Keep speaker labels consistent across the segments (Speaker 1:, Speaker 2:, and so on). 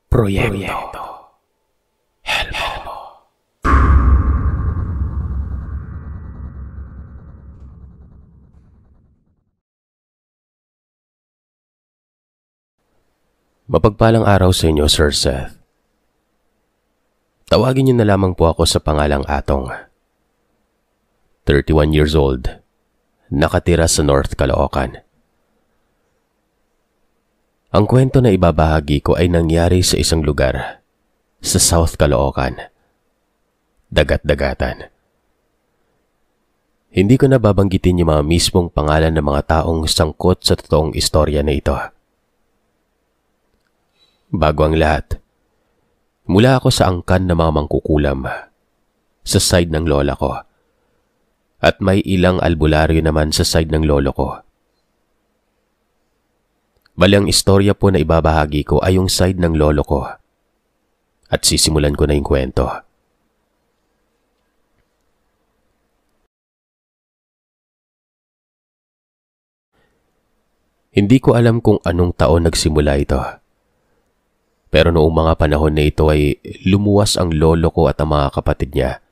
Speaker 1: Proyekto Helmo. Mapagpalang araw sa inyo, Sir Seth. Tawagin niyo na lamang po ako sa pangalang Atong. 31 years old, nakatira sa North Caloocan. Ang kwento na ibabahagi ko ay nangyari sa isang lugar sa South Caloocan. Dagat-dagatan. Hindi ko na babanggitin yung mga mismong pangalan ng mga taong sangkot sa totoong istorya na ito. Bago ang lahat, mula ako sa angkan ng mga mangkukulam sa side ng lola ko at may ilang albularyo naman sa side ng lolo ko. Bali ang istorya po na ibabahagi ko ay yung side ng lolo ko at sisimulan ko na yung kwento. Hindi ko alam kung anong taon nagsimula ito. Pero noong mga panahon na ito ay lumuwas ang lolo ko at ang mga kapatid niya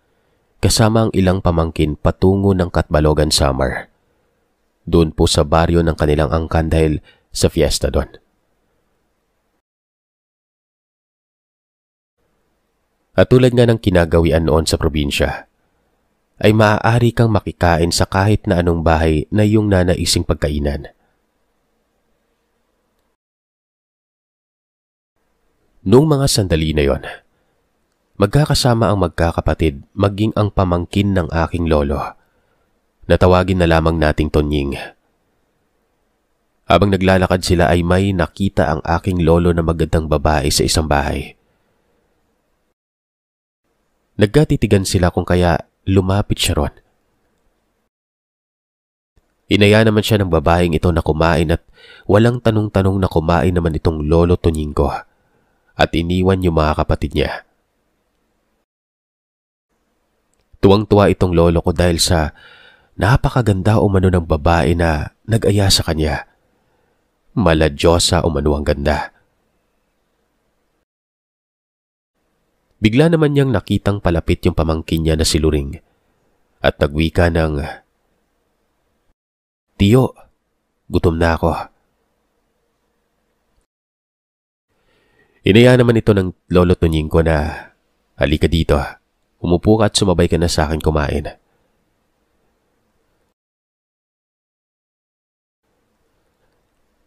Speaker 1: kasama ang ilang pamangkin patungo ng Catbalogan Summer. Doon po sa baryo ng kanilang angkan dahil sa fiesta doon. At tulad nga ng kinagawian noon sa probinsya, ay maaari kang makikain sa kahit na anong bahay na iyong nanaising pagkainan. Noong mga sandali na yon, magkakasama ang magkakapatid maging ang pamangkin ng aking lolo, na tawagin na lamang nating Tonying. Habang naglalakad sila ay may nakita ang aking lolo na magandang babae sa isang bahay. Nagkatitigan sila kung kaya lumapit siya ron. Inaya naman siya ng babaeng ito na kumain at walang tanong-tanong na kumain naman itong lolo Tonying ko at iniwan yung mga kapatid niya. Tuwang-tuwa itong lolo ko dahil sa napakaganda umano ng babae na nag-aya sa kanya. Maladyosa umano ang ganda. Bigla naman niyang nakitang palapit yung pamangkin niya na si Luring at nagwika ng, "Tiyo, gutom na ako." Inaya naman ito ng lolo Tonying ko na, "Halika dito, umupo ka at sumabay ka na sa akin kumain."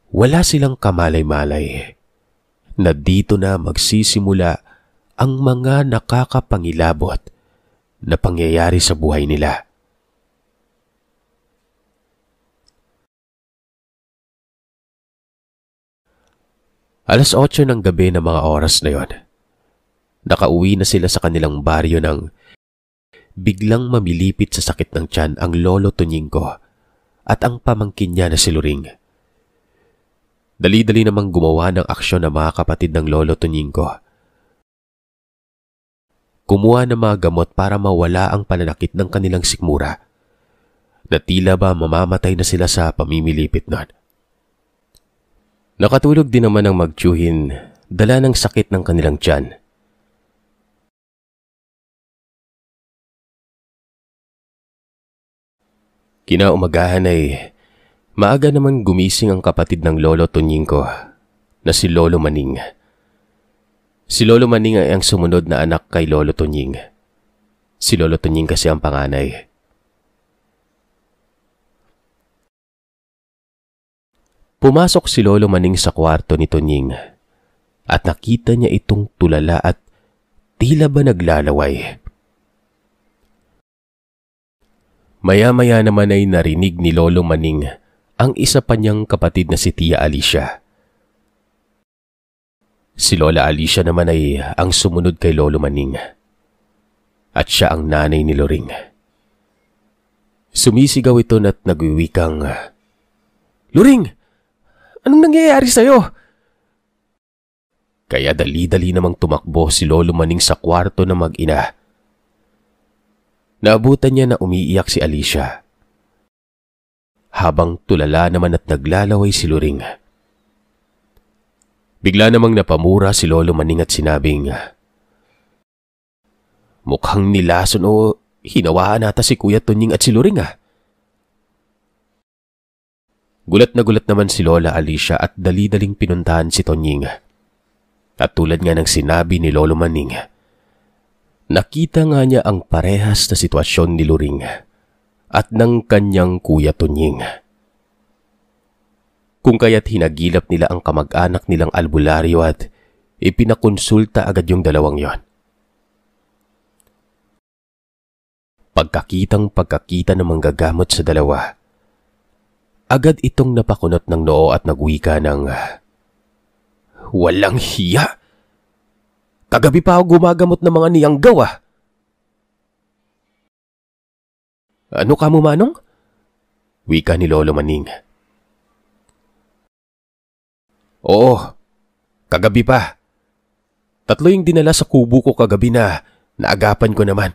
Speaker 1: Wala silang kamalay-malay na dito na magsisimula ang mga nakakapangilabot na pangyayari sa buhay nila. Alas 8 ng gabi na mga oras na yon, nakauwi na sila sa kanilang baryo nang biglang mamilipit sa sakit ng tiyan ang lolo Tonying ko at ang pamangkin niya na si Luring. Dali-dali namang gumawa ng aksyon ng mga kapatid ng lolo Tonying ko. Kumuha ng mga gamot para mawala ang pananakit ng kanilang sikmura na tila ba mamamatay na sila sa pamimilipit nun. Nakatulog din naman ang magtiyuhin, dala ng sakit ng kanilang tiyan. Kinaumagahan ay maaga naman gumising ang kapatid ng lolo Tonying ko na si Lolo Maning. Si Lolo Maning ay ang sumunod na anak kay Lolo Tonying. Si Lolo Tonying kasi ang panganay. Pumasok si Lolo Maning sa kwarto ni Tonying at nakita niya itong tulala at tila ba naglalaway. Maya-maya naman ay narinig ni Lolo Maning ang isa pa niyang kapatid na si Tia Alicia. Si Lola Alicia naman ay ang sumunod kay Lolo Maning at siya ang nanay ni Luring. Sumisigaw ito at nagwiwikang, "Luring! Anong nangyayari sa'yo?" Kaya dali-dali namang tumakbo si Lolo Maning sa kwarto ng mag-ina. Naabutan niya na umiiyak si Alicia, habang tulala naman at naglalaway si Luring. Bigla namang napamura si Lolo Maning at sinabing, "Mukhang nilason o hinawaan nata si Kuya Tunying at si Luring ah." Gulat na gulat naman si Lola Alicia at dali-daling pinuntahan si Tonying. At tulad nga ng sinabi ni Lolo Maning, nakita nga niya ang parehas na sitwasyon ni Luring at ng kanyang Kuya Tunying. Kung kaya't hinagilap nila ang kamag-anak nilang albularyo at ipinakonsulta agad yung dalawang yon. Pagkakita ng manggagamot sa dalawa, agad itong napakunot ng noo at nagwika ng, "Walang hiya! Kagabi pa ako gumagamot ng mga niyanggaw ah!" "Ano ka mo, Manong?" wika ni Lolo Maning. "Oo, kagabi pa. 3 yung dinala sa kubo ko kagabi na naagapan ko naman.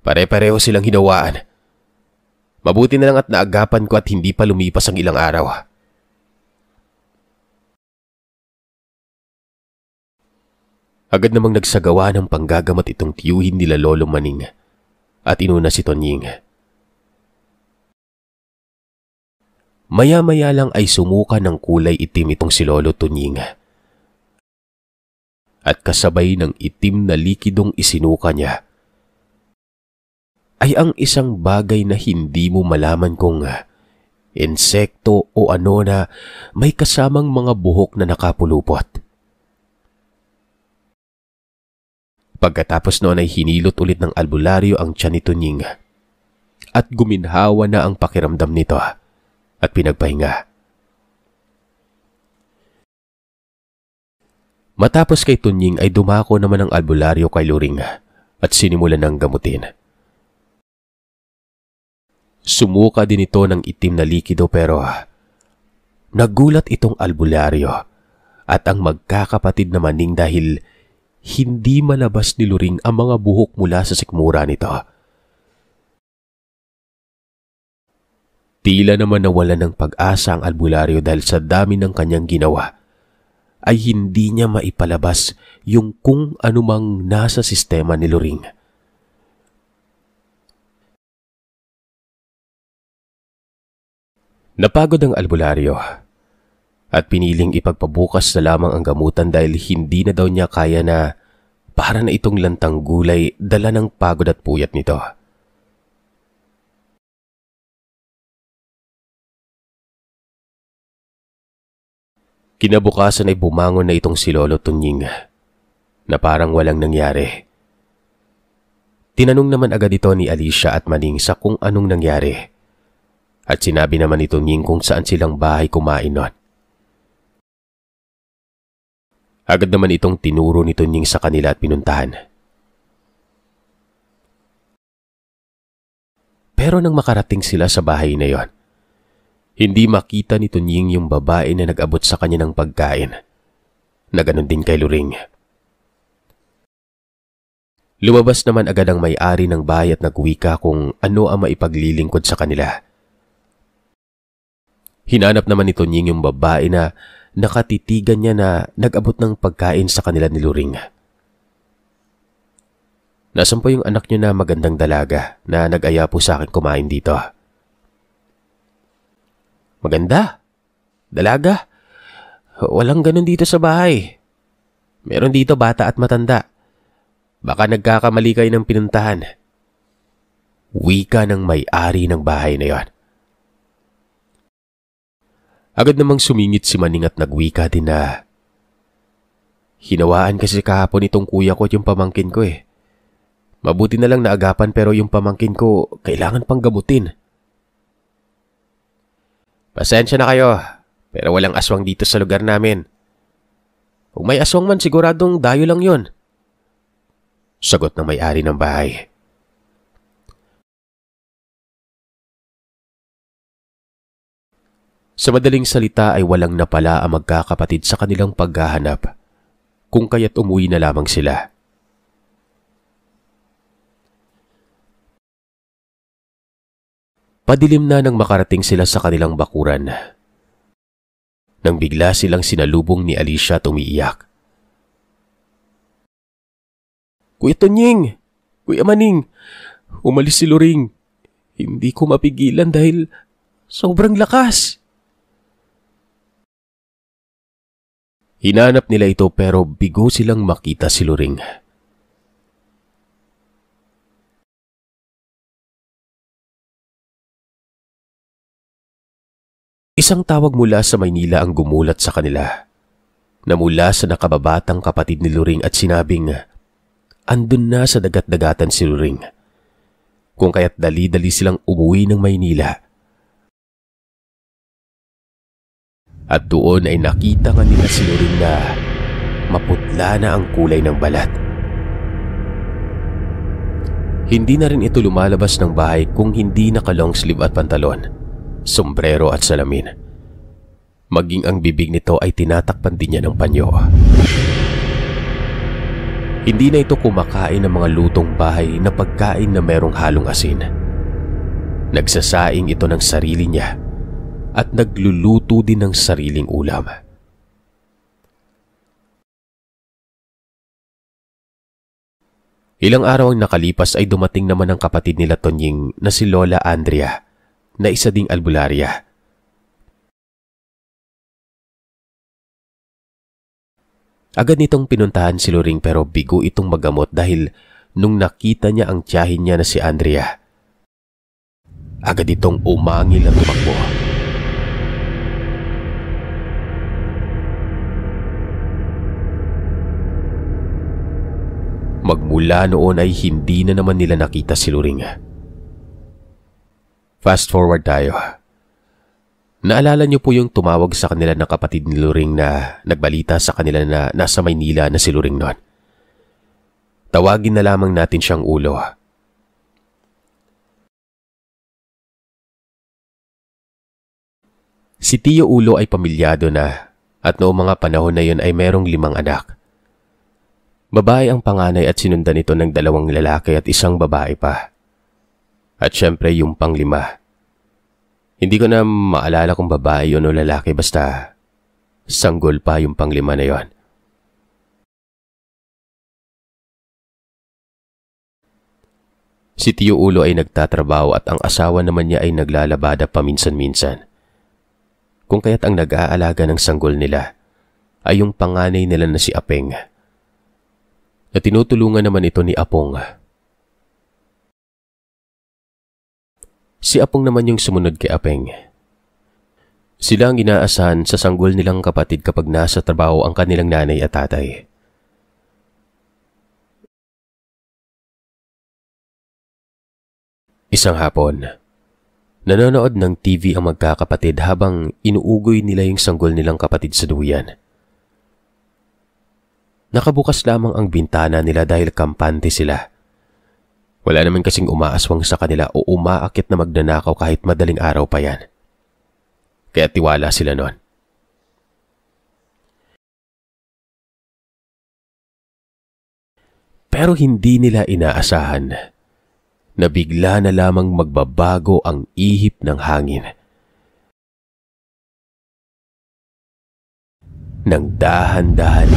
Speaker 1: Pare-pareho silang hinawaan. Mabuti na lang at naagapan ko at hindi pa lumipas ang ilang araw." Agad namang nagsagawa ng panggagamot itong tiyuhin nila Lolo Maning at inuna si Tonying. Maya-maya lang ay sumuka ng kulay itim itong si Lolo Tonying. At kasabay ng itim na likidong isinuka niya, ay ang isang bagay na hindi mo malaman kung insekto o ano na may kasamang mga buhok na nakapulupot. Pagkatapos noon ay hinilot ulit ng albularyo ang tiyan ni Tonying at guminhawa na ang pakiramdam nito at pinagpahinga. Matapos kay Tonying ay dumako naman ang albularyo kay Luring at sinimulan ng gamutin. Sumuka din ito ng itim na likido pero nagulat itong albularyo at ang magkakapatid na Maning dahil hindi malabas ni Luring ang mga buhok mula sa sikmura nito. Tila naman nawalan ng pag-asa ang albularyo dahil sa dami ng kanyang ginawa ay hindi niya maipalabas yung kung anumang nasa sistema ni Luring. Napagod ang albularyo at piniling ipagpabukas na lamang ang gamutan dahil hindi na daw niya kaya na para na itong lantang gulay dala ng pagod at puyat nito. Kinabukasan ay bumangon na itong si Lolo Tonying na parang walang nangyari. Tinanong naman agad ito ni Alicia at Maning sa kung anong nangyari at sinabi naman ni Tonying kung saan silang bahay kumain nun. Agad naman itong tinuro ni Tonying sa kanila at pinuntahan. Pero nang makarating sila sa bahay na yon, hindi makita ni Tonying yung babae na nag-abot sa kanya ng pagkain, na ganon din kay Luring. Lumabas naman agad ang may-ari ng bahay at nagwika kung ano ang maipaglilingkod sa kanila. Hinanap naman ni Tonying yung babae na nakatitigan niya na nag-abot ng pagkain sa kanila ni Luring. Nasaan po yung anak niyo na magandang dalaga na nag-aya po sa akin kumain dito? Maganda? Dalaga? Walang ganun dito sa bahay. Meron dito bata at matanda. Baka nagkakamali kayo ng pinuntahan. Wika ng may-ari ng bahay na yon. Agad namang sumingit si Maning at nagwika din na, "Hinawaan kasi kahapon itong kuya ko at yung pamangkin ko eh. Mabuti na lang naagapan pero yung pamangkin ko kailangan pang gamutin." "Pasensya na kayo, pero walang aswang dito sa lugar namin. Kung may aswang man siguradong dayo lang yon," sagot ng may-ari ng bahay. Sa madaling salita ay walang napala ang magkakapatid sa kanilang paghahanap, kung kaya't umuwi na lamang sila. Padilim na nang makarating sila sa kanilang bakuran. nang bigla silang sinalubong ni Alicia at umiiyak. "Kuya Tonying! Kuya Maning! Umalis si Loring! Hindi ko mapigilan dahil sobrang lakas!" Hinanap nila ito pero bigo silang makita si Loring. Isang tawag mula sa Maynila ang gumulat sa kanila, na mula sa nakababatang kapatid ni Loring at sinabing, andun na sa dagat-dagatan si Loring. Kung kaya't dali-dali silang umuwi ng Maynila. At doon ay nakita nga nila si Loring na maputla na ang kulay ng balat. Hindi na rin ito lumalabas ng bahay kung hindi naka-long sleeve at pantalon, sombrero at salamin. Maging ang bibig nito ay tinatakpan din niya ng panyo. Hindi na ito kumakain ng mga lutong bahay na pagkain na merong halong asin. Nagsasaing ito ng sarili niya at nagluluto din ng sariling ulam. Ilang araw ang nakalipas ay dumating naman ang kapatid nila Tonying na si Lola Andrea, na isa ding albularya. Agad nitong pinuntahan si Loring pero bigo itong magamot dahil nung nakita niya ang tiyahin niya na si Andrea, agad itong umangil at tumakbo. Magmula noon ay hindi na naman nila nakita si Loring. Fast forward tayo. Naalala niyo po yung tumawag sa kanila na kapatid ni Loring na nagbalita sa kanila na nasa Maynila na si Loring noon. Tawagin na lamang natin siyang Ulo. Si Tio Ulo ay pamilyado na at noong mga panahon na yun ay merong 5 anak. Babae ang panganay at sinundan ito ng 2 lalaki at 1 babae pa. At syempre yung pang-5. Hindi ko na maalala kung babae yun o lalaki, basta sanggol pa yung pang-5 na yon. Si Tio Ulo ay nagtatrabaho at ang asawa naman niya ay naglalabada paminsan-minsan. Kung kaya't ang nag-aalaga ng sanggol nila ay yung panganay nila na si Apeng. Na tinutulungan naman ito ni Apong. Si Apong naman yung sumunod kay Apeng. Sila ang inaasahan sa sanggol nilang kapatid kapag nasa trabaho ang kanilang nanay at tatay. Isang hapon, nanonood ng TV ang magkakapatid habang inuugoy nila yung sanggol nilang kapatid sa duyan. Nakabukas lamang ang bintana nila dahil kampante sila. Wala naman kasing umaaswang sa kanila o umaakit na magnanakaw kahit madaling araw pa yan. Kaya tiwala sila noon. Pero hindi nila inaasahan na bigla na lamang magbabago ang ihip ng hangin. Nang dahan-dahan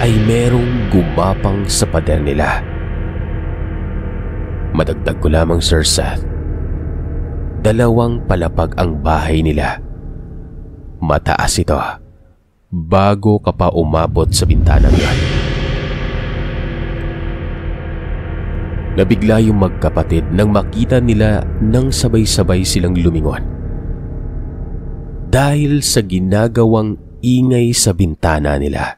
Speaker 1: ay merong gumapang sa pader nila. Madagdag ko lamang, Sir Seth, 2 palapag ang bahay nila. Mataas ito bago ka pa umabot sa bintanang yan. Nabigla yung magkapatid nang makita nila nang sabay-sabay silang lumingon. Dahil sa ginagawang ingay sa bintana nila.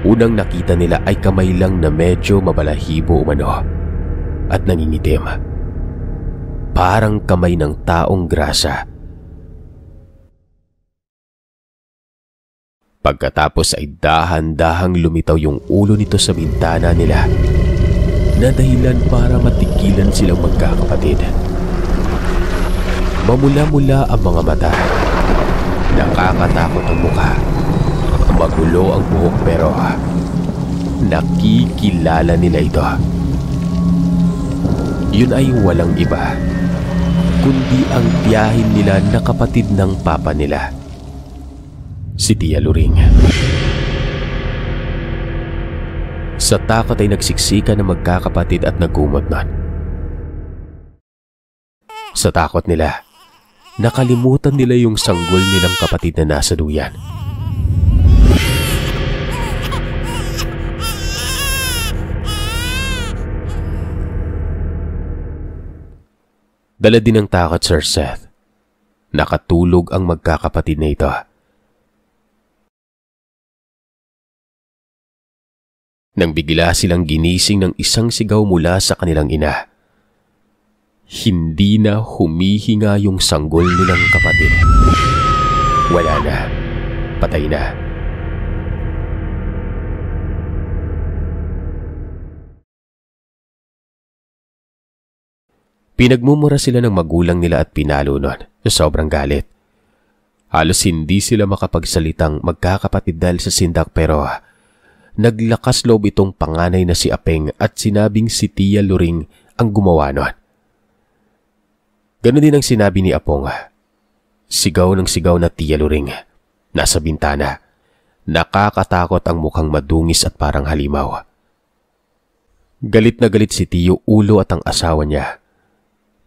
Speaker 1: Unang nakita nila ay kamay lang na medyo mabalahibo umano at nangingitim. Parang kamay ng taong grasa. Pagkatapos ay dahan-dahang lumitaw yung ulo nito sa bintana nila na dahilan para matigilan silang magkakapatid. Mamula-mula ang mga mata. Nakakatakot ang mukha. Magulo ang buhok pero nakikilala nila ito. Yun ay walang iba kundi ang tiyahin nila na kapatid ng papa nila, si Tia Luring. Sa takot ay nagsiksika ng magkakapatid at nagumot nun. Sa takot nila, nakalimutan nila yung sanggol nilang kapatid na nasa duyan. Dala din ng takot, Sir Seth. Nakatulog ang magkakapatid na ito. Nang bigla silang ginising ng isang sigaw mula sa kanilang ina. Hindi na humihinga yung sanggol nilang kapatid. Wala na. Patay na. Pinagmumura sila ng magulang nila at pinalo nun sa sobrang galit. Halos hindi sila makapagsalitang magkakapatid dahil sa sindak pero naglakas loob itong panganay na si Apeng at sinabing si Tia Luring ang gumawa nun. Ganon din ang sinabi ni Apong. Sigaw ng sigaw na Tia Luring. Nasa bintana. Nakakatakot ang mukhang madungis at parang halimaw. Galit na galit si Tio Ulo at ang asawa niya.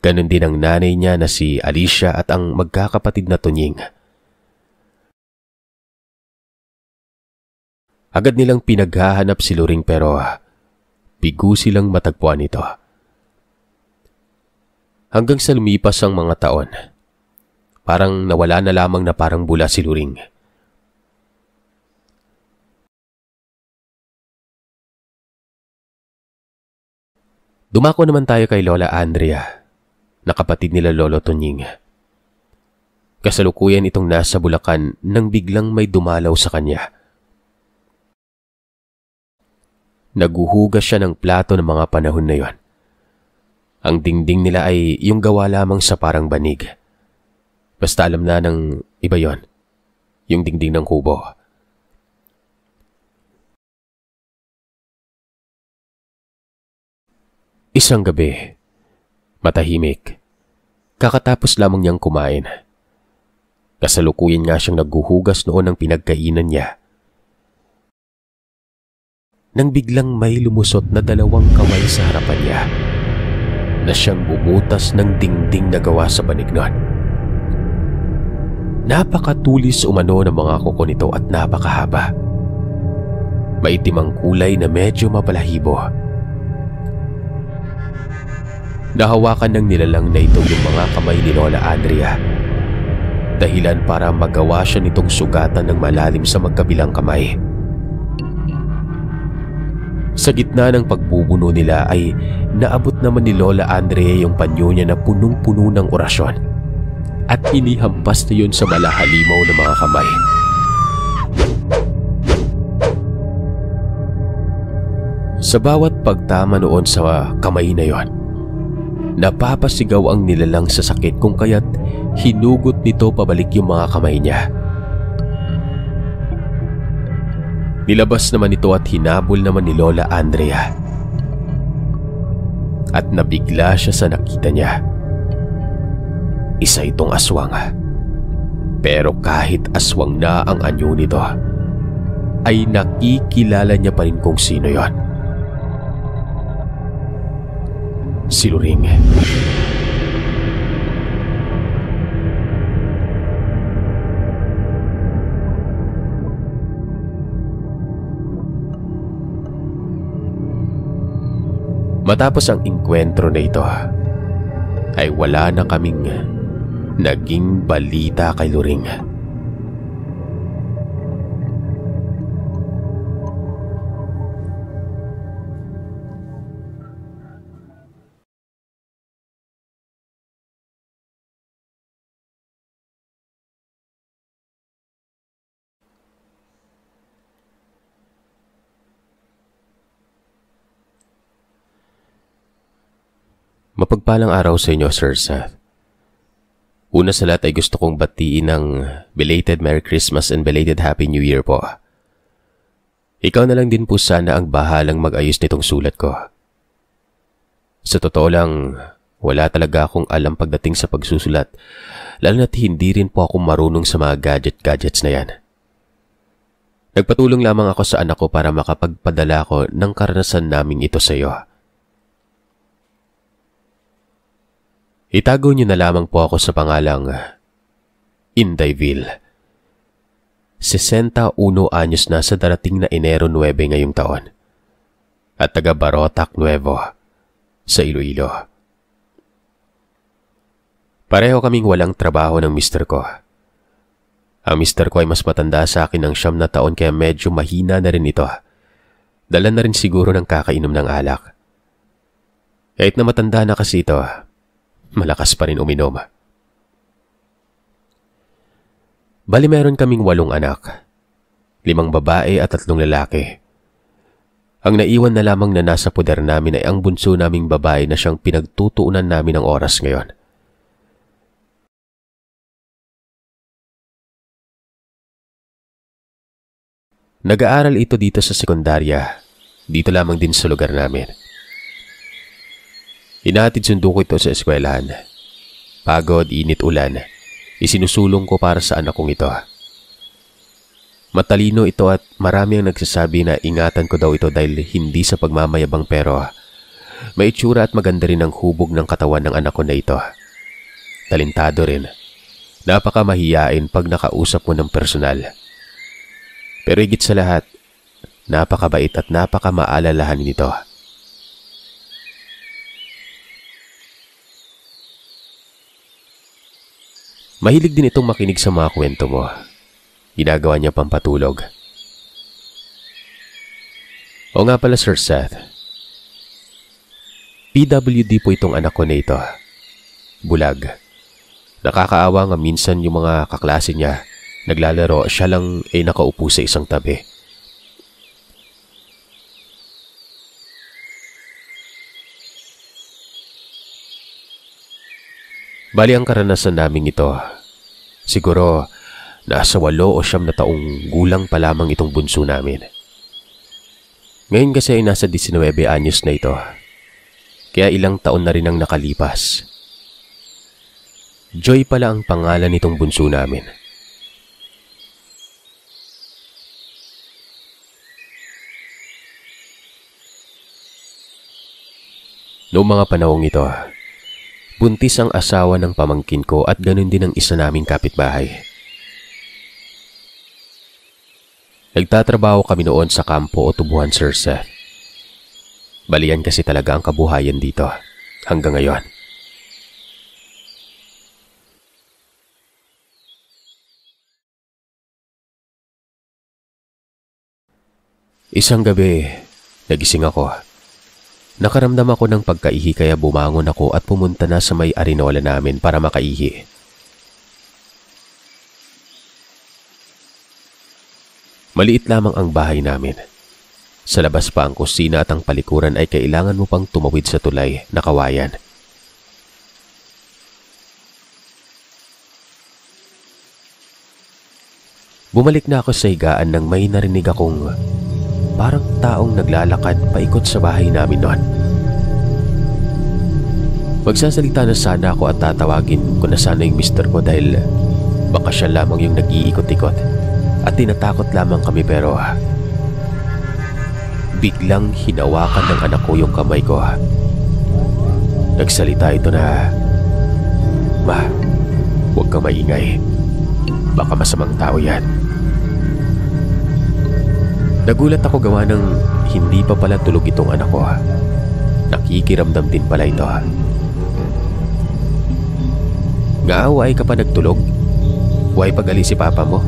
Speaker 1: Ganon din ang nanay niya na si Alicia at ang magkakapatid na Tunying. Agad nilang pinaghahanap si Luring pero bigo silang matagpuan ito. Hanggang sa lumipas ang mga taon, parang nawala na lamang na parang bula si Luring. Dumako naman tayo kay Lola Andrea, na kapatid nila Lolo Tunying. Kasalukuyan itong nasa Bulacan nang biglang may dumalaw sa kanya. Naguhugas siya ng plato ng mga panahon na yon. Ang dingding nila ay yung gawa lamang sa parang banig. Basta alam na ng iba yon, yung dingding ng kubo. Isang gabi, matahimik, kakatapos lamang niyang kumain. Kasalukuyan nga siyang naghuhugas noon ng pinagkainan niya. Nang biglang may lumusot na 2 kamay sa harapan niya, na siyang bumutas ng dingding na gawa sa banig nun. Napakatulis umano ng mga kuko nito at napakahaba. Maitim ang kulay na medyo mapalahibo. Nahawakan ng nilalang na ito yung mga kamay ni Lola Andrea. Dahilan para magawa siya nitong sugatan ng malalim sa magkabilang kamay. Sa gitna ng pagbubuno nila ay naabot naman ni Lola Andrea yung panyo niya na punong-puno ng orasyon at inihampas na yun sa malahalimaw na mga kamay. Sa bawat pagtama noon sa kamay na yon, napapasigaw ang nilalang sa sakit kung kaya't hinugot nito pabalik yung mga kamay niya. Nilabas naman ito at hinabol naman ni Lola Andrea. At nabigla siya sa nakita niya. Isa itong aswang. Pero kahit aswang na ang anyo nito, ay nakikilala niya pa rin kung sino yon. Si Luring. Matapos ang inkwentro na ito, ay wala na kaming naging balita kay Luring. Mapagpalang araw sa inyo, Sir Seth. Una sa lahat ay gusto kong batiin ng belated Merry Christmas and belated Happy New Year po. Ikaw na lang din po sana ang bahalang mag-ayos nitong sulat ko. Sa totoo lang, wala talaga akong alam pagdating sa pagsusulat, lalo na't hindi rin po ako marunong sa mga gadgets na yan. Nagpatulong lamang ako sa anak ko para makapagpadala ko ng karanasan naming ito sa iyo. Itago niyo na lamang po ako sa pangalang Indayville. 61 anyos na sa darating na Enero 9 ngayong taon. At taga Barotac Nuevo sa Iloilo. Pareho kaming walang trabaho ng mister ko. Ang mister ko ay mas matanda sa akin ng 9 na taon kaya medyo mahina na rin ito. Dala na rin siguro ng kakainom ng alak. Kahit na matanda na kasi ito, malakas pa rin uminom. Bali meron kaming 8 anak, 5 babae at 3 lalaki. Ang naiwan na lamang na nasa poder namin ay ang bunso naming babae na siyang pinagtutuunan namin ng oras ngayon. Nag-aaral ito dito sa sekundarya, dito lamang din sa lugar namin. Inahatid sundo ko ito sa eskwelahan. Pagod, init, ulan, isinusulong ko para sa anak kong ito. Matalino ito at marami ang nagsasabi na ingatan ko daw ito dahil hindi sa pagmamayabang pero may itsura at maganda rin ang hubog ng katawan ng anak ko na ito. Talentado rin. Napakamahiyain pag nakausap mo ng personal. Pero higit sa lahat, napakabait at napakamaalalahanin nito. Mahilig din itong makinig sa mga kwento mo. Ginagawa niya pampatulog. O nga pala Sir Seth, PWD po itong anak ko na ito. Bulag. Nakakaawa nga minsan yung mga kaklase niya naglalaro, siya lang ay nakaupo sa isang tabi. Bali ang karanasan namin ito, siguro nasa 8 o 9 na taong gulang pa lamang itong bunso namin. Ngayon kasi ay nasa 19 anyos na ito, kaya ilang taon na rin ang nakalipas. Joy pala ang pangalan nitong bunso namin. Noong mga panahong ito, buntis ang asawa ng pamangkin ko at ganun din ang isa naming kapitbahay. Nagtatrabaho kami noon sa kampo o tubuhan, Sir Seth. Balian kasi talaga ang kabuhayan dito hanggang ngayon. Isang gabi, nagising ako. Nakaramdam ako ng pagkaihi kaya bumangon ako at pumunta na sa may arinola namin para makaihi. Maliit lamang ang bahay namin. Sa labas pa ang kusina at ang palikuran ay kailangan mo pang tumawid sa tulay na kawayan. Bumalik na ako sa higaan nang may narinig akong parang taong naglalakad paikot sa bahay namin noon. Magsasalita na sana ako at tatawagin ko na sana yung mister ko dahil baka siya lamang yung nag-iikot-ikot at tinatakot lamang kami pero biglang hinawakan ng anak ko yung kamay ko. Nagsalita ito na, "Ma, huwag kang maingay. Baka masamang tao yan." Nagulat ako gawa ng hindi pa pala tulog itong anak ko. Nakikiramdam din pala ito. "Ngaaway ka pa nagtulog? Huwag pag-alis si papa mo?"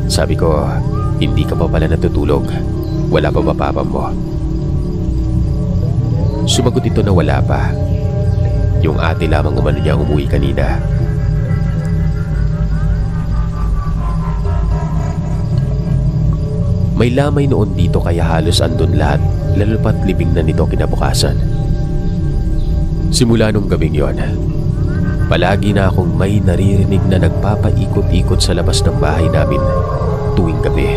Speaker 1: Sabi ko, "Hindi ka pa pala natutulog. Wala pa ba papa mo?" Sumagot ito na wala pa. Yung ate lamang umano niya umuwi kanina. May lamay noon dito kaya halos andun lahat, lalo pat libing na nito kinabukasan. Simula nung gabing yon, palagi na akong may naririnig na nagpapaikot-ikot sa labas ng bahay namin tuwing gabi.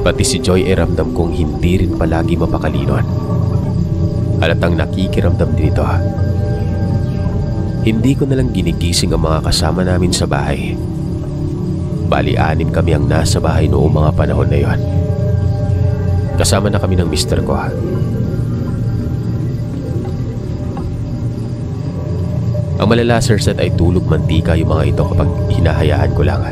Speaker 1: Pati si Joy ay ramdam kong hindi rin palagi mapakalinon. Halatang nakikiramdam din ito. Hindi ko nalang ginigising ang mga kasama namin sa bahay. Bali, 6 kami ang nasa bahay noong mga panahon na yon. Kasama na kami ng mister ko. Ang malala, Sir Seth, ay tulog mantika yung mga ito kapag hinahayaan ko lang.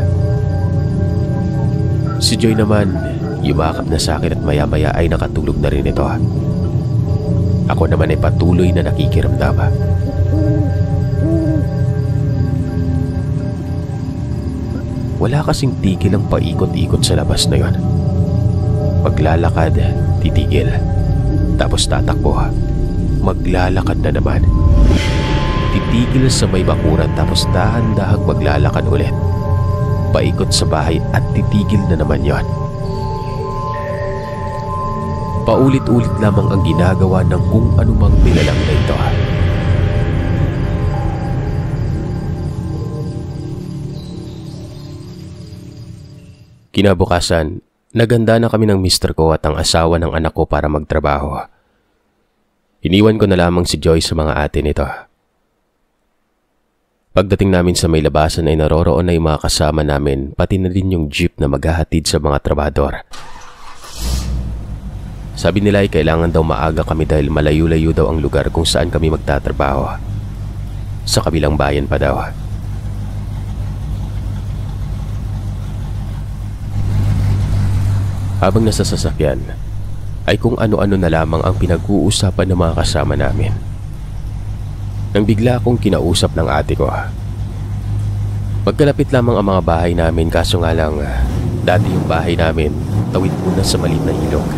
Speaker 1: Si Joy naman, yumakap na sa akin at maya-maya ay nakatulog na rin ito. Ako naman ay patuloy na nakikiramdam. Wala kasing tigil ang paikot-ikot sa labas na yon. Maglalakad, titigil. Tapos tatakbo. Maglalakad na naman. Titigil sa may bakuran tapos dahan-dahang maglalakad ulit. Paikot sa bahay at titigil na naman yon. Paulit-ulit lamang ang ginagawa ng kung anumang nilalang na ito. Kinabukasan, naganda na kami ng mister ko at ang asawa ng anak ko para magtrabaho. Iniwan ko na lamang si Joy sa mga ate nito. Pagdating namin sa may labasan ay naroroon na yung mga kasama namin, pati na din yung jeep na maghahatid sa mga trabador. Sabi nila ay kailangan daw maaga kami dahil malayo-layo daw ang lugar kung saan kami magtatrabaho. Sa kabilang bayan pa daw. Habang nasa sasakyan, ay kung ano-ano na lamang ang pinag-uusapan ng mga kasama namin. Nang bigla akong kinausap ng ate ko. Magkalapit lamang ang mga bahay namin kaso nga lang, dati yung bahay namin tawid muna sa maliit na ilog.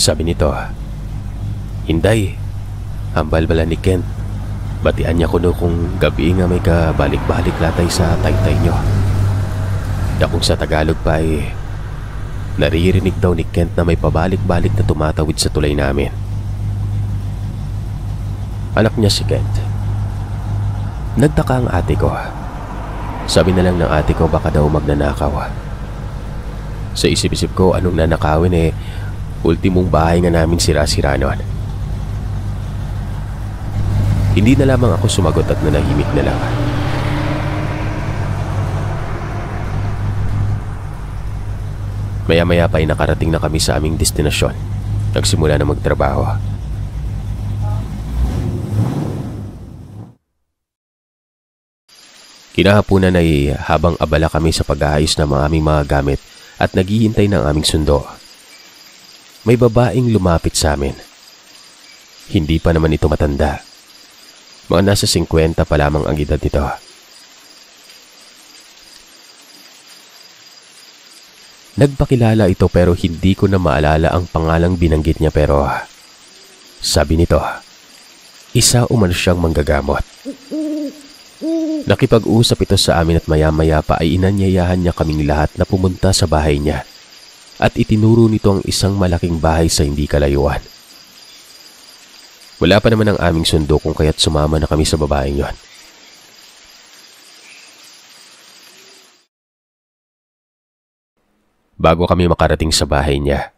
Speaker 1: Sabi nito, "Hinday, hambal bala ni Kent. Batian niya kuno kung gabi nga may kabalik-balik latay sa taytay nyo." Kung sa Tagalog pa ay naririnig daw ni Kent na may pabalik-balik na tumatawid sa tulay namin. Anak niya si Kent. Nagtaka ang ate ko. Sabi na lang ng ate ko baka daw magnanakaw. Sa isip-isip ko anong nanakawin ultimong bahay nga namin sira-sira noon. Hindi na lamang ako sumagot at nanahimik na lang. Maya-maya pa ay nakarating na kami sa aming destinasyon. Nagsimula na magtrabaho. Kinahapunan ay habang abala kami sa pag-aayos ng aming mga gamit at naghihintay ng aming sundo, may babaeng lumapit sa amin. Hindi pa naman ito matanda. Mga nasa 50 pa lamang ang edad nito. Nagpakilala ito pero hindi ko na maalala ang pangalang binanggit niya pero sabi nito, isa umano siyang manggagamot. Nakipag-usap ito sa amin at maya-maya pa ay inanyayahan niya kaming lahat na pumunta sa bahay niya at itinuro nito ang isang malaking bahay sa hindi kalayuan. Wala pa naman ang aming sundo kung kaya't sumama na kami sa babaeng yon. Bago kami makarating sa bahay niya,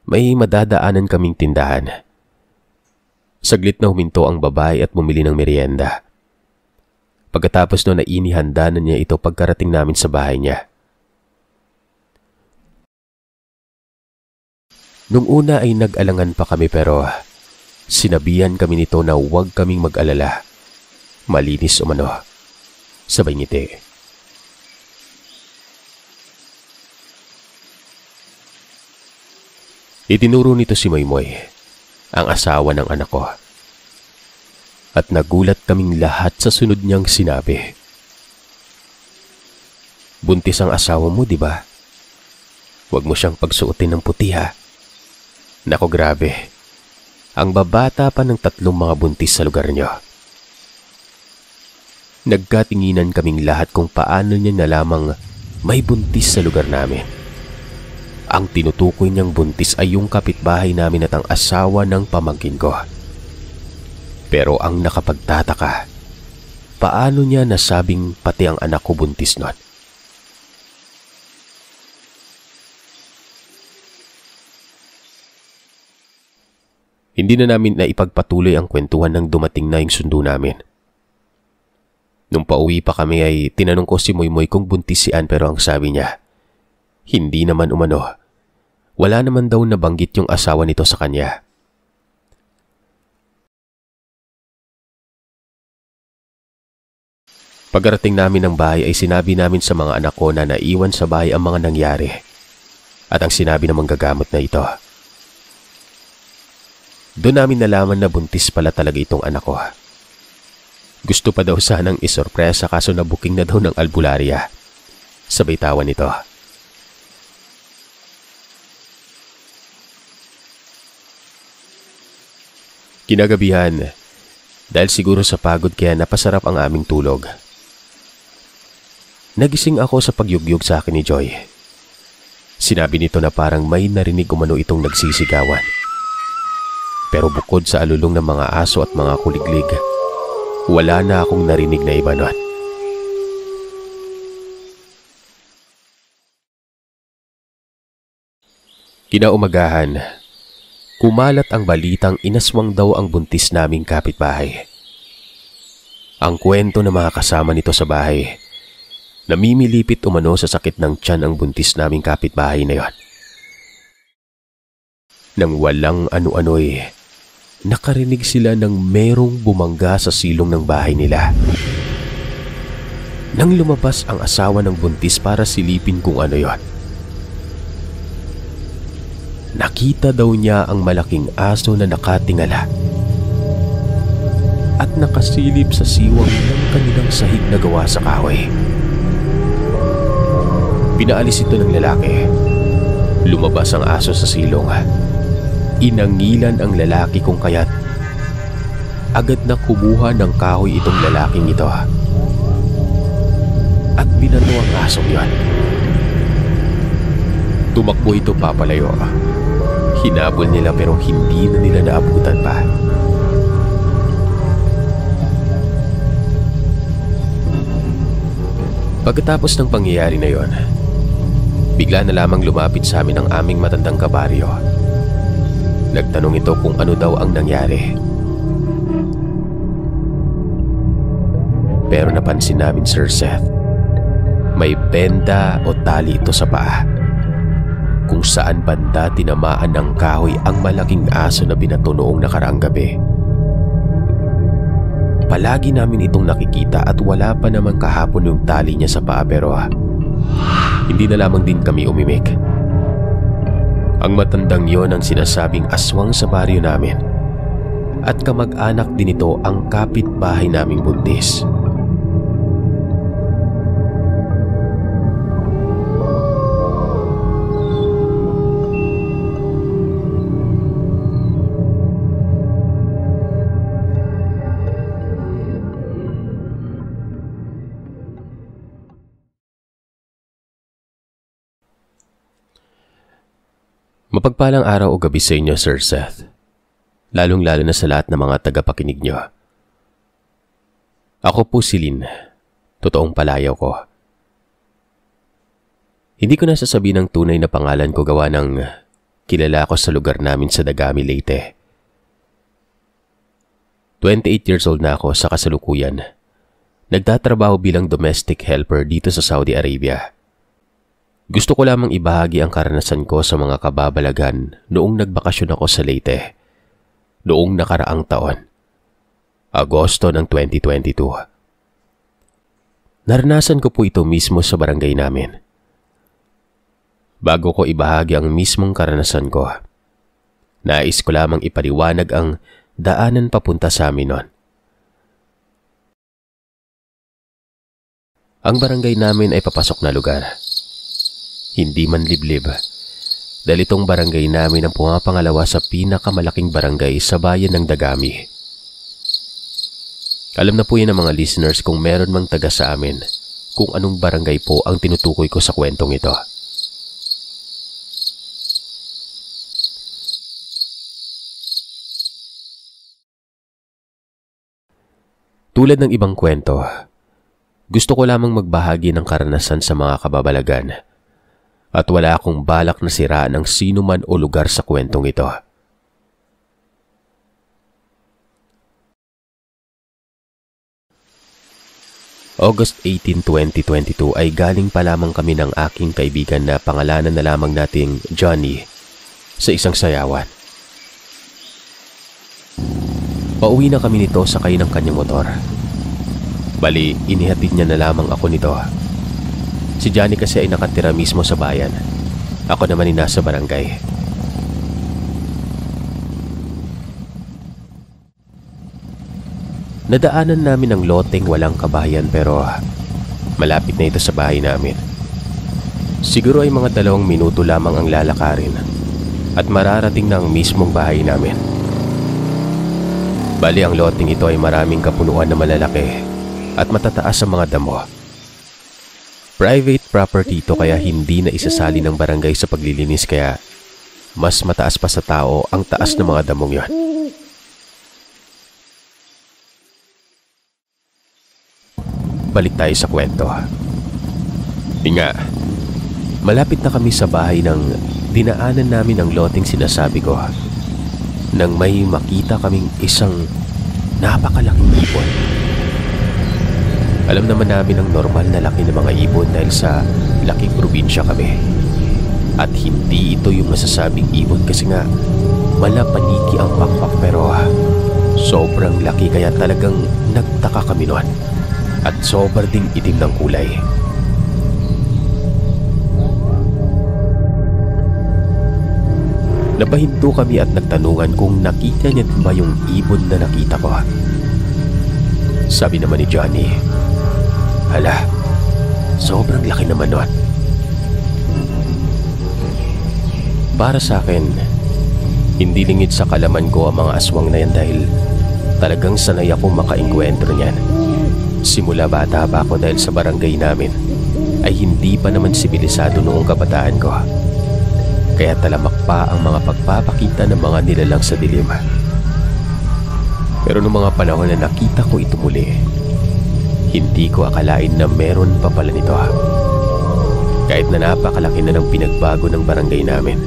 Speaker 1: may madadaanan kaming tindahan. Saglit na huminto ang babae at bumili ng merienda. Pagkatapos noon ay inihanda na niya ito pagkarating namin sa bahay niya. Nung una ay nag-alangan pa kami pero sinabihan kami nito na huwag kaming mag-alala. Malinis umano. Sabay ngiti. Itinuro nito si Moymoy, ang asawa ng anak ko. At nagulat kaming lahat sa sunod niyang sinabi. Buntis ang asawa mo, di ba? Huwag mo siyang pagsuotin ng puti ha. Nako grabe. Ang babata pa ng 3 mga buntis sa lugar niyo. Nagkatinginan kaming lahat kung paano niya nalamang may buntis sa lugar namin. Ang tinutukoy niyang buntis ay yung kapitbahay namin at ang asawa ng pamangkin ko. Pero ang nakapagtataka, paano niya nasabing pati ang anak ko buntis nun? Hindi na namin na ipagpatuloy ang kwentuhan ng dumating na yung sundo namin. Nung pauwi pa kami ay tinanong ko si Moymoy kung buntis si Ann pero ang sabi niya, hindi naman umano. Wala naman daw nabanggit yung asawa nito sa kanya. Pagkarating namin ng bahay ay sinabi namin sa mga anak ko na naiwan sa bahay ang mga nangyari at ang sinabi ng manggagamot na ito. Doon namin nalaman na buntis pala talaga itong anak ko. Gusto pa daw sanang isorpresa kaso nabuking na daw ng albularya. Sabay tawa nito. Kinagabihan, dahil siguro sa pagod kaya napasarap ang aming tulog. Nagising ako sa pagyugyug sa akin ni Joy. Sinabi nito na parang may narinig umano itong nagsisigawan. Pero bukod sa alulong ng mga aso at mga kuliglig, wala na akong narinig na iba nun. Kinaumagahan, kumalat ang balitang inaswang daw ang buntis naming kapitbahay. Ang kwento ng mga kasama nito sa bahay, namimilipit umano sa sakit ng tiyan ang buntis naming kapitbahay na yon. Nang walang ano-ano'y, nakarinig sila ng merong bumangga sa silong ng bahay nila. Nang lumabas ang asawa ng buntis para silipin kung ano yon, nakita daw niya ang malaking aso na nakatingala at nakasilip sa siwang ng kanilang sahig na gawa sa kahoy. Pinaalis ito ng lalaki. Lumabas ang aso sa silong. Inangilan ang lalaki kung kaya't agad na kumuha ng kahoy itong lalaking ito at binato ang asong yon. Tumakbo ito papalayo. Hinabol nila pero hindi na nila naabutan pa. Pagkatapos ng pangyayari na yon, bigla na lamang lumapit sa amin ang aming matandang kabaryo. Nagtanong ito kung ano daw ang nangyari. Pero napansin namin, Sir Seth, may benda o tali ito sa paa, kung saan banda tinamaan ng kahoy ang malaking aso na binato noong nakaraang gabi. Palagi namin itong nakikita at wala pa naman kahapon yung tali niya sa paa pero hindi na lamang din kami umimik. Ang matandang yon ang sinasabing aswang sa baryo namin at kamag-anak din ito ang kapitbahay naming buntis. Mapagpalang araw o gabi sa inyo, Sir Seth. Lalong-lalo na sa lahat ng mga tagapakinig nyo. Ako po si Lynn, totoong palayaw ko. Hindi ko na sasabihin ang tunay na pangalan ko gawa ng kilala ko sa lugar namin sa Dagami, Leyte. 28 years old na ako sa kasalukuyan. Nagtatrabaho bilang domestic helper dito sa Saudi Arabia. Gusto ko lamang ibahagi ang karanasan ko sa mga kababalagan noong nagbakasyon ako sa Leyte, noong nakaraang taon, Agosto ng 2022. Naranasan ko po ito mismo sa barangay namin. Bago ko ibahagi ang mismong karanasan ko, nais ko lamang ipaliwanag ang daanan papunta sa amin noon. Ang barangay namin ay papasok na lugar. Hindi man liblib, dahil itong barangay namin ang pumapangalawa sa pinakamalaking barangay sa bayan ng Dagami. Alam na po yan ng mga listeners kung meron mang taga sa amin kung anong barangay po ang tinutukoy ko sa kwentong ito. Tulad ng ibang kwento, gusto ko lamang magbahagi ng karanasan sa mga kababalagan. At wala akong balak na siraan ng sino man o lugar sa kwentong ito. August 18, 2022 ay galing pa lamang kami ng aking kaibigan na pangalanan na lamang nating Johnny sa isang sayawan. Pauwi na kami nito sakay ng kanyang motor. Bali, inihatid niya na lamang ako nito. Si Johnny kasi ay nakatira mismo sa bayan. Ako naman ay nasa barangay. Nadaanan namin ang loteng walang kabahayan pero malapit na ito sa bahay namin. Siguro ay mga 2 minuto lamang ang lalakarin at mararating na ang mismong bahay namin. Bali, ang loteng ito ay maraming kapunuan na malalaki at matataas sa mga damo. Private property ito kaya hindi na isasali ng barangay sa paglilinis kaya mas mataas pa sa tao ang taas ng mga damong yon. Balik tayo sa kwento. Nga, malapit na kami sa bahay ng dinaanan namin ang loteng sinasabi ko nang may makita kaming isang napakalaking ibon. Alam naman namin ang normal na laki ng mga ibon dahil sa laking probinsya kami. At hindi ito yung masasabing ibon kasi nga malapaniki ang pakpak pero sobrang laki kaya talagang nagtaka kami noon. At sobrang ding itim ng kulay. Napahinto kami at nagtanungan kung nakita niya ba yung ibon na nakita ko. Sabi naman ni Johnny, hala, sobrang laki naman nun. Para sa akin, hindi lingid sa kalaman ko ang mga aswang na yan dahil talagang sanay ako makaengkwentro niyan. Simula bata pa ako dahil sa barangay namin ay hindi pa naman sibilisado noong kabataan ko. Kaya talamak pa ang mga pagpapakita ng mga nilalang sa dilim. Pero noong mga panahon na nakita ko ito muli, hindi ko akalain na meron pa pala nito. Kahit na napakalaki na ng pinagbago ng barangay namin.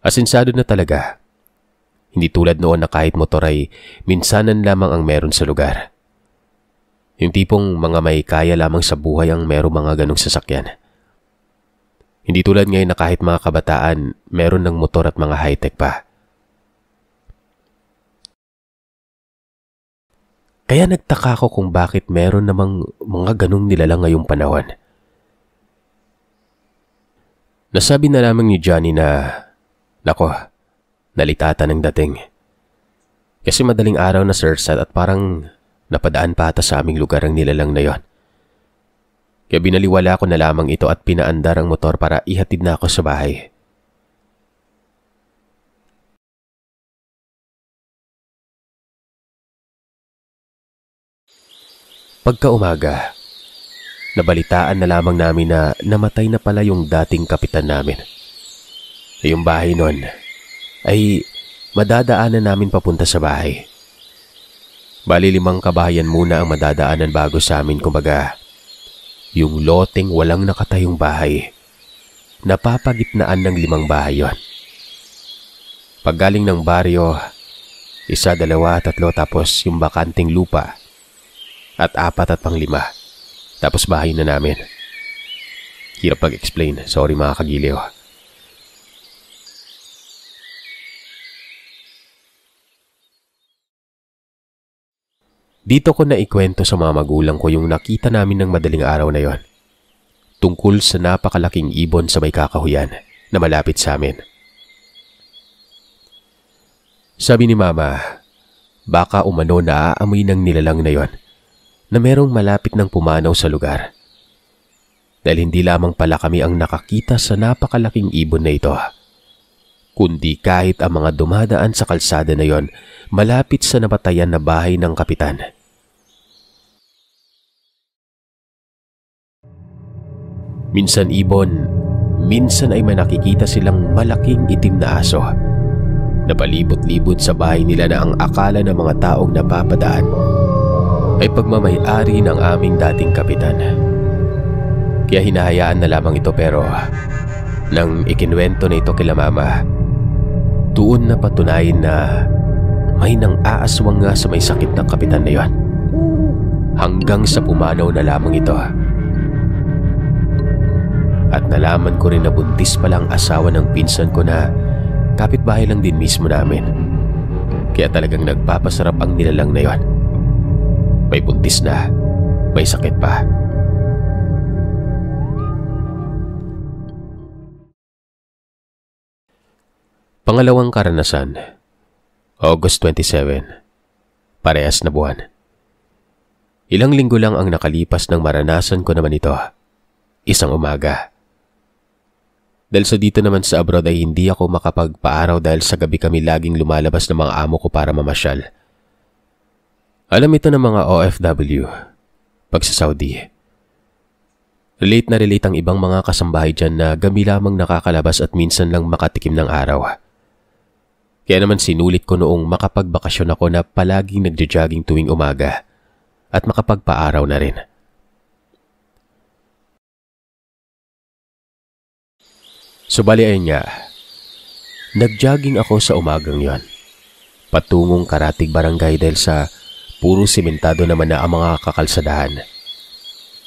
Speaker 1: Asinsado na talaga. Hindi tulad noon na kahit motor ay minsanan lamang ang meron sa lugar. Yung tipong mga may kaya lamang sa buhay ang merong mga ganong sasakyan. Hindi tulad ngayon na kahit mga kabataan meron ng motor at mga high-tech pa. Kaya nagtaka ko kung bakit meron namang mga ganong nilalang ngayong panahon. Nasabi na lamang ni Johnny na nako, nalitatan ng dating. Kasi madaling araw na sursat at parang napadaan pa ata sa aming lugar ang nilalang na yon. Kaya binaliwala ko na lamang ito at pinaandar ang motor para ihatid na ako sa bahay. Pagkaumaga, nabalitaan na lamang namin na namatay na pala yung dating kapitan namin. Yung bahay nun ay madadaanan namin papunta sa bahay. Bali 5 kabahayan muna ang madadaanan bago sa amin. Kumbaga, yung loteng walang nakatayong bahay, napapagitnaan ng 5 bahay yon. Paggaling ng baryo, 1, 2, 3 tapos yung bakanting lupa at 4 at pang 5. Tapos bahay na namin. Hirap pag-explain. Sorry mga kagiliw. Dito ko na ikwento sa mga magulang ko yung nakita namin ng madaling araw na yon. Tungkol sa napakalaking ibon sa may kakahuyan na malapit sa amin. Sabi ni Mama, baka umano na aamoy ng nilalang na yon na merong malapit ng pumanaw sa lugar. Dahil hindi lamang pala kami ang nakakita sa napakalaking ibon na ito, kundi kahit ang mga dumadaan sa kalsada na yon malapit sa napatayan na bahay ng kapitan. Minsan ibon, minsan ay may nakikita silang malaking itim na aso na palibot-libot sa bahay nila na ang akala ng mga taong napapadaan ay pagmamay-ari ng aming dating kapitan. Kaya hinahayaan na lamang ito pero nang ikinwento na ito kila Mama, Doon na patunayan na may nang aaswang nga sa may sakit ng kapitan na yon. Hanggang sa pumanaw na lamang ito. At nalaman ko rin na buntis palang asawa ng pinsan ko na kapitbahay lang din mismo namin. Kaya talagang nagpapasarap ang nilalang na yon. May buntis na, may sakit pa. Pangalawang karanasan, August 27, parehas na buwan. Ilang linggo lang ang nakalipas nang maranasan ko naman ito. Isang umaga. Dahil sa dito naman sa abroad ay hindi ako makapagpaaraw dahil sa gabi kami laging lumalabas ng mga amo ko para mamasyal. Alam ito ng mga OFW pag sa Saudi. Relate na relate ang ibang mga kasambahay dyan na gabi lamang nakakalabas at minsan lang makatikim ng araw. Kaya naman sinulit ko noong makapagbakasyon ako na palaging nagja-jogging tuwing umaga at makapagpaaraw na rin. So bali ayun nga, nag-jogging ako sa umagang yon. Patungong Karatig Barangay dahil sa puro simentado naman na ang mga kakalsadahan.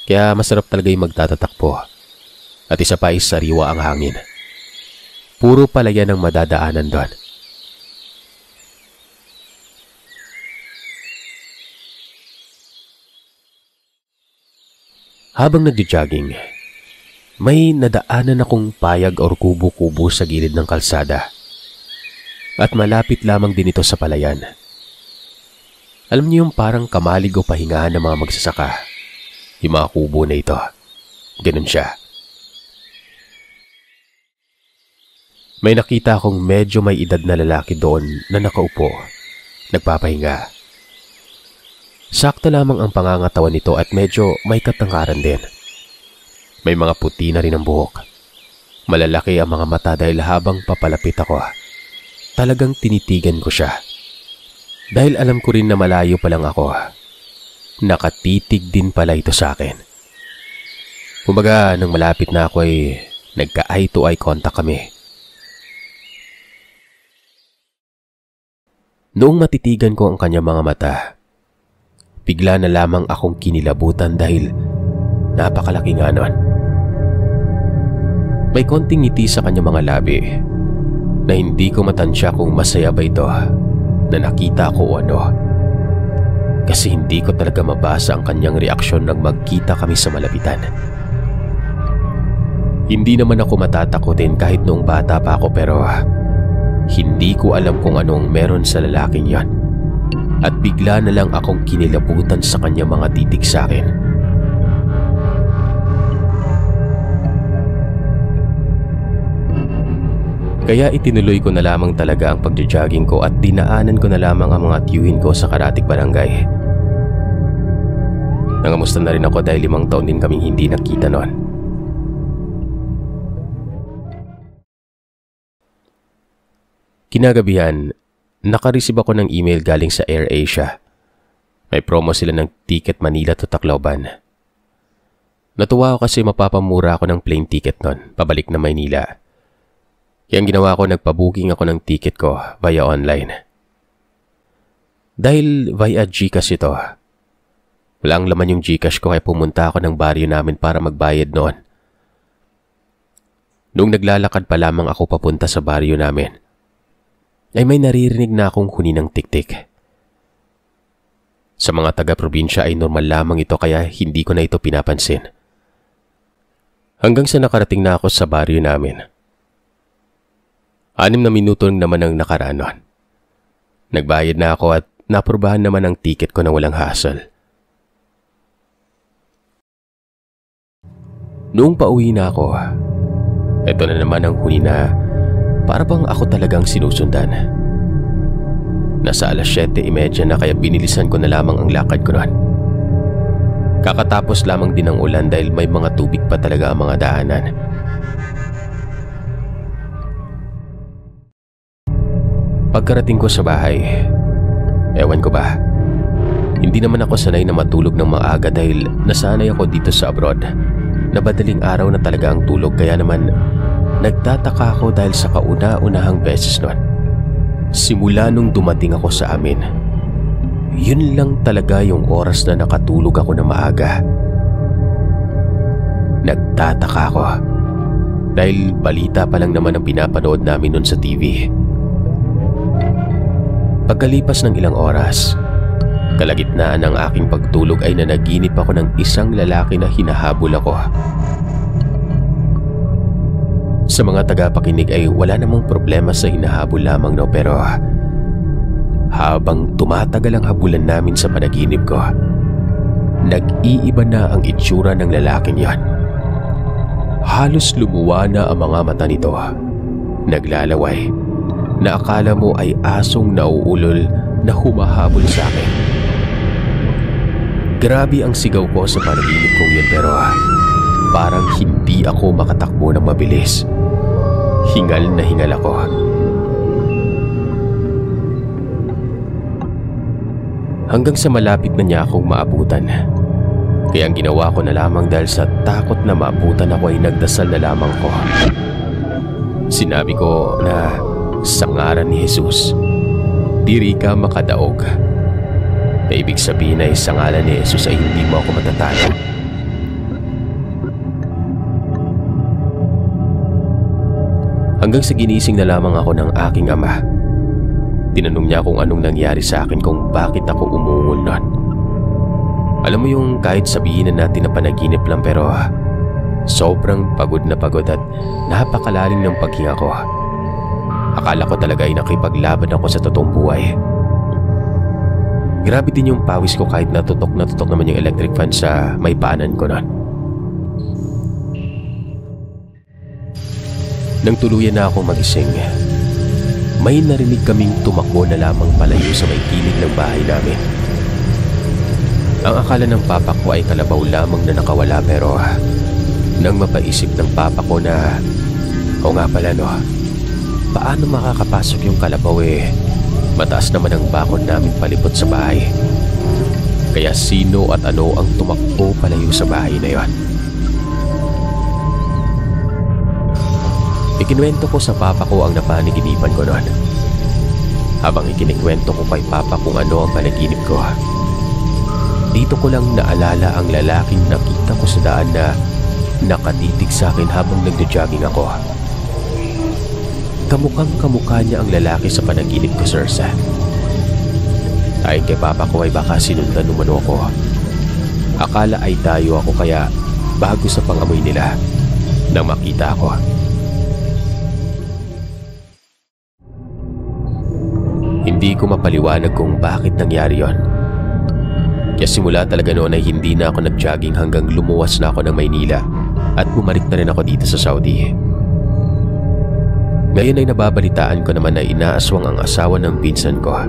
Speaker 1: Kaya masarap talaga yung magtatatakbo. At isa pa is sariwa ang hangin. Puro palayan ang madadaanan doon. Habang nagja-jogging, may nadaanan akong payag or kubo-kubo sa gilid ng kalsada. At malapit lamang din ito sa palayan. Alam niyo yung parang kamalig o pahingahan ng mga magsasaka. Yung mga kubo na ito. Ganun siya. May nakita akong medyo may edad na lalaki doon na nakaupo. Nagpapahinga. Sakto lamang ang pangangatawan nito at medyo may katangkaran din. May mga puti na rin ang buhok. Malalaki ang mga mata dahil habang papalapit ako, talagang tinitigan ko siya. Dahil alam ko rin na malayo pa lang ako, nakatitig din pala ito sa akin. Kumbaga, nang malapit na ako ay nagka-eye to eye contact kami. Noong matitigan ko ang kanyang mga mata, bigla na lamang akong kinilabutan dahil napakalaki nga nun. May konting ngiti sa kanyang mga labi na hindi ko matansya kung masaya ba ito na nakita ko o ano. Kasi hindi ko talaga mabasa ang kanyang reaksyon nang magkita kami sa malapitan. Hindi naman ako matatakotin kahit noong bata pa ako pero hindi ko alam kung anong meron sa lalaking yan. At bigla na lang akong kinilabutan sa kanyang mga titig sa akin. Kaya itinuloy ko na lamang talaga ang pagja-jogging ko at dinaanan ko na lamang ang mga tiyuhin ko sa Karatig Barangay. Nangamusta na rin ako dahil 5 taon din kaming hindi nakita noon. Kinagabihan, nakareceive ako ng email galing sa AirAsia. May promo sila ng ticket Manila to Tacloban. Natuwa ako kasi mapapamura ako ng plane ticket nun, pabalik na Maynila. Kaya ang ginawa ko, nagpa-booking ako ng ticket ko via online. Dahil via GCash ito, walang laman yung GCash ko kaya pumunta ako ng baryo namin para magbayad noon. Noong naglalakad pa lamang ako papunta sa baryo namin, ay may naririnig na akong huni ng tiktik. Sa mga taga-probinsya ay normal lamang ito kaya hindi ko na ito pinapansin. Hanggang sa nakarating na ako sa baryo namin. 6 na minuto naman ang nakaraan nun. Nagbayad na ako at naprubahan naman ang ticket ko na walang hassle. Noong pauwi na ako, ito na naman ang huni na para bang ako talagang sinusundan. Nasa alas 7:30 na kaya binilisan ko na lamang ang lakad ko noon. Kakatapos lamang din ng ulan dahil may mga tubig pa talaga ang mga daanan. Pagkarating ko sa bahay, ewan ko ba, hindi naman ako sanay na matulog ng maaga dahil nasanay ako dito sa abroad na madaling araw na talaga ang tulog kaya naman nagtataka ako dahil sa kauna-unahang beses noon Simula nung dumating ako sa amin, yun lang talaga yung oras na nakatulog ako na maaga. Nagtataka ako dahil balita pa lang naman ang pinapanood namin nun sa TV. Pagkalipas ng ilang oras, kalagitnaan ng aking pagtulog ay nanaginip ako ng isang lalaki na hinahabol ako. Sa mga tagapakinig ay wala namang problema sa hinahabol lamang, no, pero habang tumatagal ang habulan namin sa panaginip ko, nag-iiba na ang itsura ng lalaking yon. Halos lumuwa na ang mga mata nito. Naglalaway na akala mo ay asong nauulol na humahabol sa akin. Grabe ang sigaw ko sa panaginip kong yun, pero parang hindi ako makatakbo ng mabilis. Hingal na hingal ako. Hanggang sa malapit na niya akong maabutan. Kaya ang ginawa ko na lamang dahil sa takot na maabutan ako ay nagdasal na lamang ko. Sinabi ko na sa ngalan ni Jesus, diri ka makadaog. Na ibig sabihin ay sa ngalan ni Jesus ay hindi mo ako matatalo. Hanggang sa ginising na lamang ako ng aking ama. Tinanong niya kung anong nangyari sa akin, kung bakit ako umungol nun. Alam mo yung kahit sabihin na natin na panaginip lang, pero sobrang pagod at napakalalim ng paghinga ko. Akala ko talaga ay nakipaglaban ako sa totoong buhay. Grabe din yung pawis ko kahit natutok naman yung electric fan sa may paanan ko nun. Nang tuluyan na ako magising, may narinig kaming tumakbo na lamang palayo sa may gilid ng bahay namin. Ang akala ng papa ko ay kalabaw lamang na nakawala, pero nang mapaisip ng papa ko na, o nga pala no, paano makakapasok yung kalabaw mataas naman ang bakod namin palibot sa bahay. Kaya sino at ano ang tumakbo palayo sa bahay na yon? Ikinuwento ko sa papa ko ang napanaginipan ko noon. Habang ikinikwento ko kay papa kung ano ang panaginip ko, dito ko lang naalala ang lalaking nakita ko sa daan na nakatitig sa akin habang nagjo-jogging ako. Kamukhang-kamukha niya ang lalaki sa panaginip ko, Sir Seth. Ayon kay papa ko ay baka sinundan umano ako. Akala ay dayo ako, kaya bago sa pangamoy nila nang makita ako. Hindi ko mapaliwanag kung bakit nangyari yon. Kaya simula talaga noon ay hindi na ako nag-jogging hanggang lumuwas na ako ng Maynila at bumalik na rin ako dito sa Saudi. Ngayon ay nababalitaan ko naman na inaaswang ang asawa ng pinsan ko.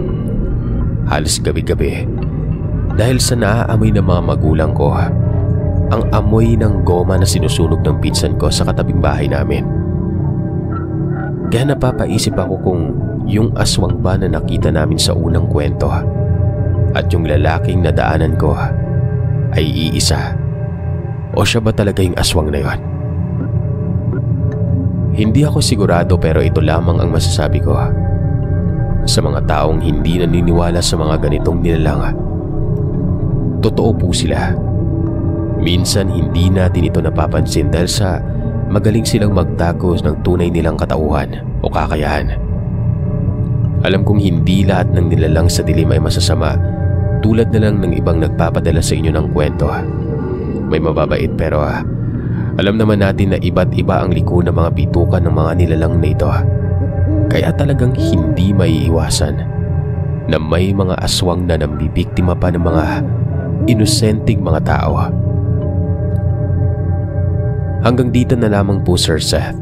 Speaker 1: Halos gabi-gabi, dahil sa naaamoy ng mga magulang ko, ang amoy ng goma na sinusunog ng pinsan ko sa katabing bahay namin. Kaya napapaisip ako kung yung aswang ba na nakita namin sa unang kwento at yung lalaking nadaanan ko ay iisa, o siya ba talaga yung aswang na yon? Hindi ako sigurado, pero ito lamang ang masasabi ko. Sa mga taong hindi naniniwala sa mga ganitong nilalang, totoo po sila. Minsan hindi natin ito napapansin dahil sa magaling silang magtago ng tunay nilang katauhan o kakayahan. Alam kong hindi lahat ng nilalang sa dilim ay masasama, tulad na lang ng ibang nagpapadala sa inyo ng kwento. May mababait, pero alam naman natin na iba't iba ang liko ng mga bitukan ng mga nilalang na ito. Kaya talagang hindi maiiwasan na may mga aswang na nambibiktima pa ng mga inosenteng mga tao. Hanggang dito na lamang po, Sir Seth.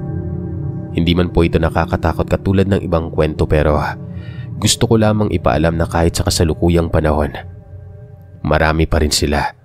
Speaker 1: Hindi man po ito nakakatakot katulad ng ibang kwento, pero gusto ko lamang ipaalam na kahit sa kasalukuyang panahon, marami pa rin sila